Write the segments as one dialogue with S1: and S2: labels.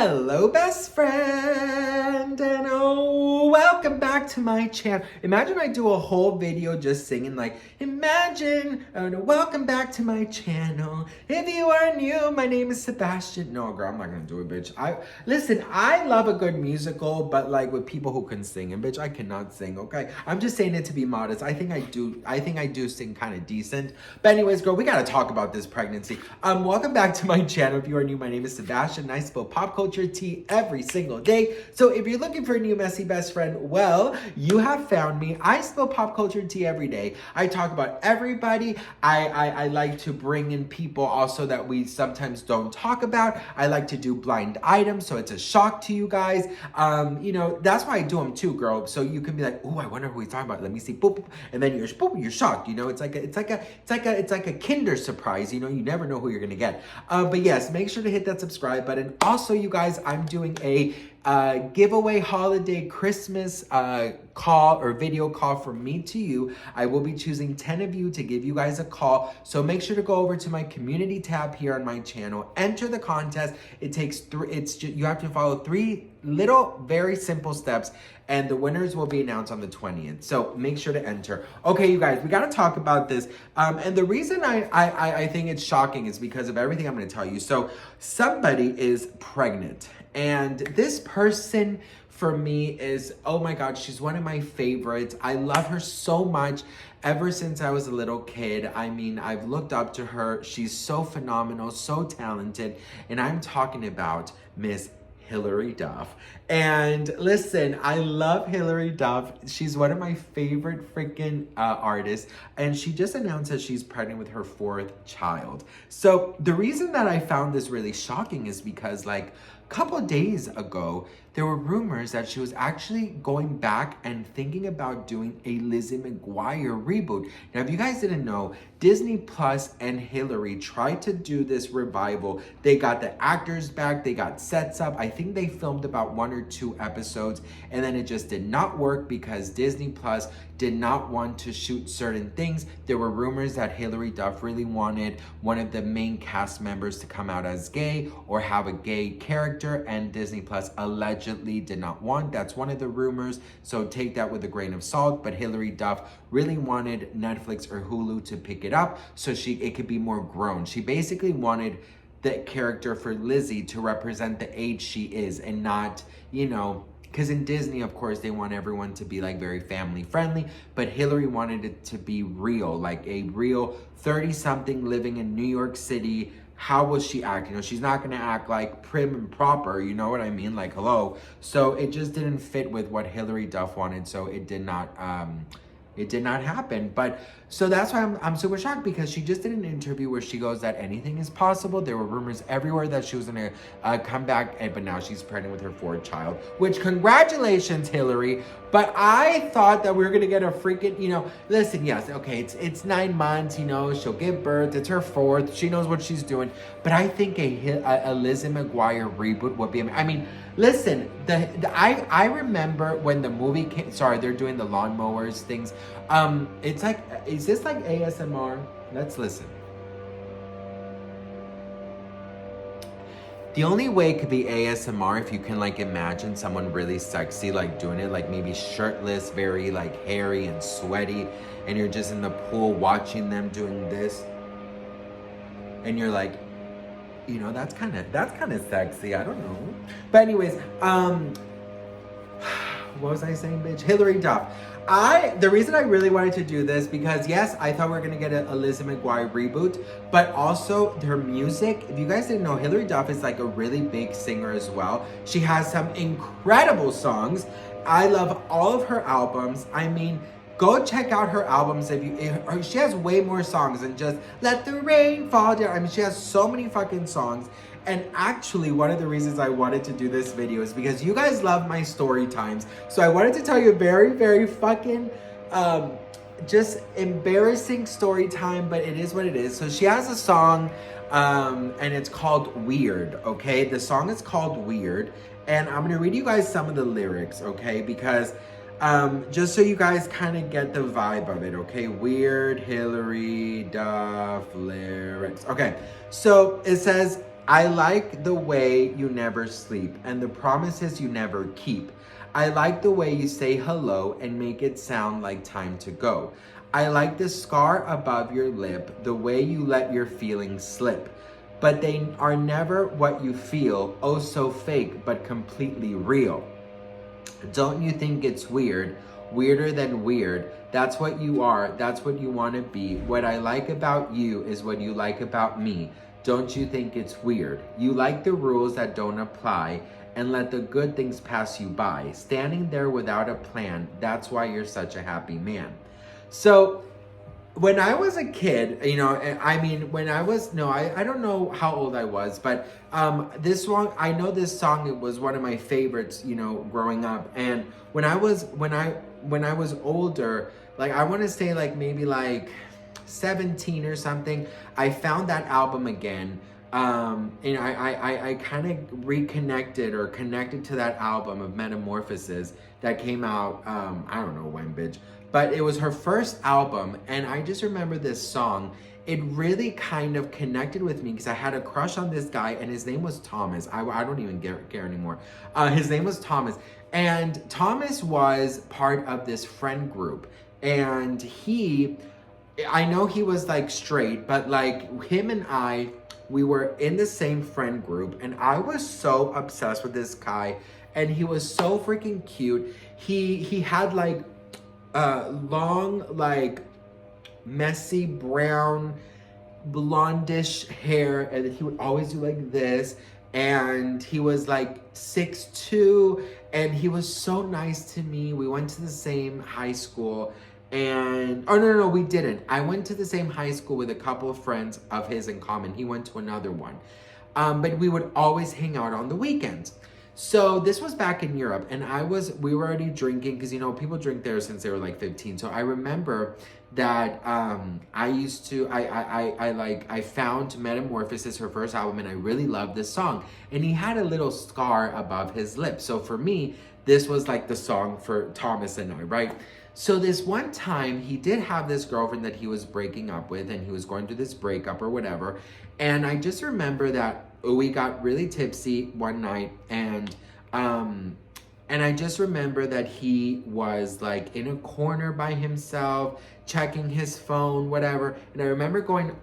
S1: Hello, best friend, and welcome back to my channel. Imagine I do a whole video just singing like, imagine, and welcome back to my channel. If you are new, my name is Sebastian. No, girl, I'm not gonna do it, bitch. Listen, I love a good musical, but like with people who can sing, and bitch, I cannot sing, okay? I'm just saying it to be modest. I think I do sing kind of decent. But anyways, girl, we gotta talk about this pregnancy. Welcome back to my channel. If you are new, my name is Sebastian, and I spill pop culture tea every single day. So if you're looking for a new messy best friend, well, you have found me. I spill pop culture tea every day. I talk about everybody. I like to bring in people also that we sometimes don't talk about. I like to do blind items, so it's a shock to you guys. You know, that's why I do them too, girl. So you can be like, oh, I wonder who he's talking about. Let me see, boop, boop. And then you're shocked. You know, it's like a Kinder surprise. You know, you never know who you're gonna get. But yes, make sure to hit that subscribe button. Also, you guys, I'm doing a giveaway holiday Christmas call or video call from me to you. I will be choosing 10 of you to give you guys a call. So make sure to go over to my community tab here on my channel. Enter the contest. It takes you have to follow 3 little, very simple steps, and the winners will be announced on the 20th. So make sure to enter. Okay, you guys, we got to talk about this. And the reason I think it's shocking is because of everything I'm going to tell you. So somebody is pregnant, and this person for me is, oh my God, she's one of my favorites. I love her so much ever since I was a little kid. I mean, I've looked up to her. She's so phenomenal, so talented. And I'm talking about Miss Hilary Duff. And listen, I love Hilary Duff. She's one of my favorite freaking artists. And she just announced that she's pregnant with her 4th child. So the reason that I found this really shocking is because like a couple of days ago, there were rumors that she was actually going back and thinking about doing a Lizzie McGuire reboot. Now, if you guys didn't know, Disney Plus and Hilary tried to do this revival. They got the actors back, they got sets up. I think they filmed about 1 or 2 episodes, and then it just did not work because Disney Plus did not want to shoot certain things. There were rumors that Hilary Duff really wanted one of the main cast members to come out as gay or have a gay character, and Disney Plus allegedly did not want. That's one of the rumors, so take that with a grain of salt. But Hilary Duff really wanted Netflix or Hulu to pick it up so it could be more grown. She basically wanted the character for Lizzie to represent the age she is and not, you know, because in Disney, of course, they want everyone to be like very family friendly, but Hilary wanted it to be real, like a real 30-something living in New York City. How will she act? You know, she's not gonna act like prim and proper, you know what I mean? Like, hello. So it just didn't fit with what Hilary Duff wanted, so it did not happen. But so that's why I'm super shocked, because she just did an interview where she goes that anything is possible. There were rumors everywhere that she was gonna come back, but now she's pregnant with her 4th child, which congratulations, Hilary. But I thought that we were gonna get a freaking, you know, listen, yes, okay, it's 9 months, you know, she'll give birth, it's her 4th, she knows what she's doing. But I think a Lizzie McGuire reboot would be, I mean, listen, I remember when the movie came, sorry, they're doing the lawnmowers things. It's like, is this like ASMR? Let's listen. The only way it could be ASMR if you can like imagine someone really sexy like doing it, like maybe shirtless, very like hairy and sweaty, and you're just in the pool watching them doing this, and you're like, you know, that's kind of sexy. I don't know. But anyways, what was I saying, bitch? Hilary Duff. The reason I really wanted to do this, because yes, I thought we were gonna get a Lizzie McGuire reboot, but also her music. If you guys didn't know, Hilary Duff is like a really big singer as well. She has some incredible songs. I love all of her albums. I mean, go check out her albums. She has way more songs than just Let the Rain Fall Down. I mean, she has so many fucking songs. And actually, one of the reasons I wanted to do this video is because you guys love my story times. So I wanted to tell you a very, very fucking just embarrassing story time, but it is what it is. So she has a song and it's called Weird, okay? The song is called Weird. And I'm gonna read you guys some of the lyrics, okay? Because just so you guys kind of get the vibe of it, okay? Weird Hilary Duff lyrics. Okay, so it says, I like the way you never sleep and the promises you never keep. I like the way you say hello and make it sound like time to go. I like the scar above your lip, the way you let your feelings slip. But they are never what you feel, oh so fake, but completely real. Don't you think it's weird? Weirder than weird. That's what you are. That's what you want to be. What I like about you is what you like about me. Don't you think it's weird? You like the rules that don't apply and let the good things pass you by. Standing there without a plan. That's why you're such a happy man. So, when I was a kid, you know, I mean, when I was, no, I don't know how old I was, but this song, I know this song, it was one of my favorites, you know, growing up. And when I was older, like, I want to say like maybe like 17 or something, I found that album again. And I kind of reconnected or connected to that album of Metamorphosis that came out, I don't know when, bitch. But it was her first album, and I just remember this song. It really kind of connected with me because I had a crush on this guy, and his name was Thomas. I don't even care anymore. His name was Thomas, and Thomas was part of this friend group, and I know he was like straight, but like him and we were in the same friend group, and I was so obsessed with this guy, and he was so freaking cute. He had like long, like messy brown blondish hair, and he would always do like this, and he was like 6'2", and he was so nice to me. We went to the same high school, and oh no, we didn't. I went to the same high school with a couple of friends of his in common. He went to another one, but we would always hang out on the weekends. So this was back in Europe, and we were already drinking because, you know, people drink there since they were like 15. So I remember that I found Metamorphosis, her first album, and I really loved this song. And he had a little scar above his lip. So for me, this was like the song for Thomas and I, right? So this one time, he did have this girlfriend that he was breaking up with, and he was going through this breakup or whatever. And I just remember that we got really tipsy one night, and I just remember that he was like in a corner by himself, checking his phone, whatever. And I remember going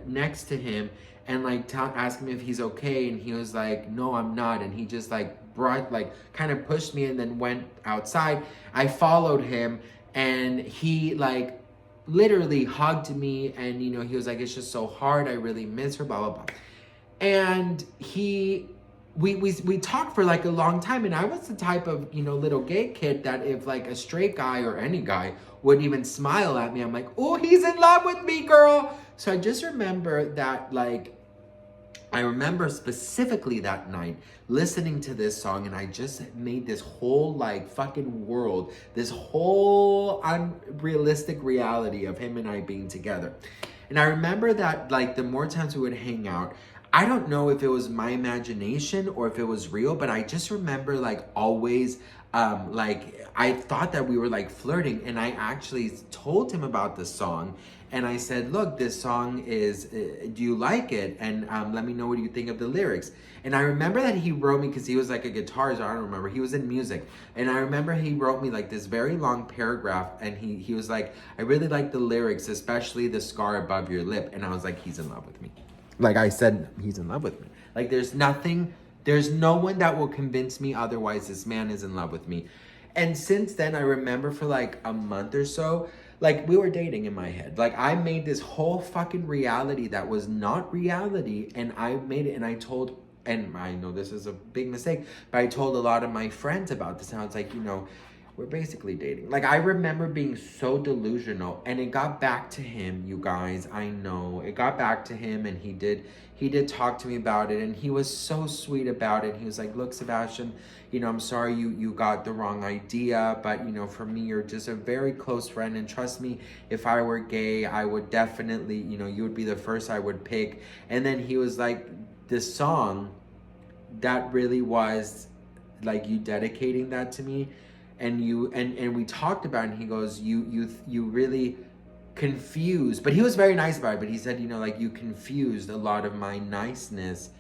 S1: next to him and like asking him if he's okay, and he was like, "No, I'm not." And he just like kind of pushed me and then went outside. I followed him, and he like literally hugged me, and you know, he was like, "It's just so hard. I really miss her, blah blah blah." And we talked for like a long time, and I was the type of, you know, little gay kid that if like a straight guy or any guy would even smile at me, I'm like, "Oh, he's in love with me, girl." So I just remember that, like, I remember specifically that night listening to this song, and I just made this whole like fucking world, this whole unrealistic reality of him and I being together. And I remember that like the more times we would hang out, I don't know if it was my imagination or if it was real, but I just remember like always like I thought that we were like flirting, and I actually told him about the song. And I said, "Look, this song is, do you like it? And let me know what you think of the lyrics." And I remember that he wrote me, because he was like a guitarist, I don't remember, he was in music. And I remember he wrote me like this very long paragraph, and he was like, "I really like the lyrics, especially the scar above your lip." And I was like, he's in love with me. Like I said, he's in love with me. Like there's no one that will convince me otherwise. This man is in love with me. And since then, I remember for like a month or so, like we were dating in my head. Like I made this whole fucking reality that was not reality, and I made it, and I told, and I know this is a big mistake, but I told a lot of my friends about this, and I was like, you know, we're basically dating. Like I remember being so delusional, and it got back to him, you guys. I know it got back to him, and he did talk to me about it, and he was so sweet about it. He was like, "Look, Sebastian, you know, I'm sorry you got the wrong idea, but you know, for me, you're just a very close friend, and trust me, if I were gay, I would definitely, you know, you would be the first I would pick." And then he was like, "This song, that really was like you dedicating that to me." And we talked about it, and he goes, you really confused, but he was very nice about it, but he said, you know, like you confused a lot of my niceness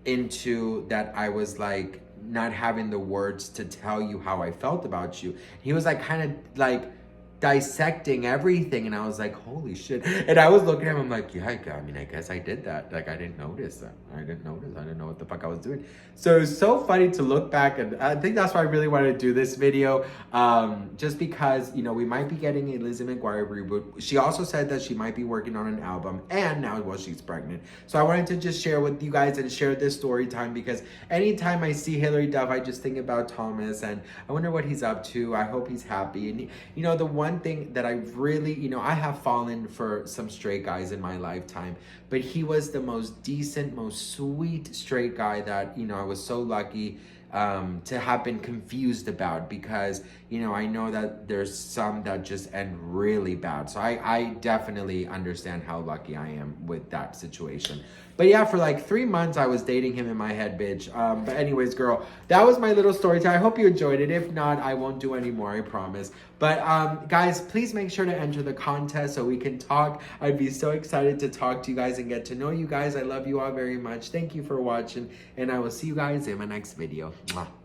S1: into that I was like not having the words to tell you how I felt about you. He was like kind of like dissecting everything, and I was like, holy shit. And I was looking at him, I'm like, yeah, I mean, I guess I did that. Like, I didn't notice that. I didn't know what the fuck I was doing. So it was so funny to look back, and I think that's why I really wanted to do this video, just because, you know, we might be getting a Lizzie McGuire reboot. She also said that she might be working on an album, and now, well, she's pregnant. So I wanted to just share with you guys and share this story time, because anytime I see Hilary Duff, I just think about Thomas, and I wonder what he's up to. I hope he's happy. And, you know, the one thing that I really, you know, I have fallen for some straight guys in my lifetime, but he was the most decent, most sweet straight guy that, you know, I was so lucky to have been confused about, because, you know, I know that there's some that just end really bad. So I definitely understand how lucky I am with that situation. But yeah, for like 3 months, I was dating him in my head, bitch. But anyways, girl, that was my little story time. I hope you enjoyed it. If not, I won't do any more, I promise. But guys, please make sure to enter the contest so we can talk. I'd be so excited to talk to you guys and get to know you guys. I love you all very much. Thank you for watching, and I will see you guys in my next video. Mwah.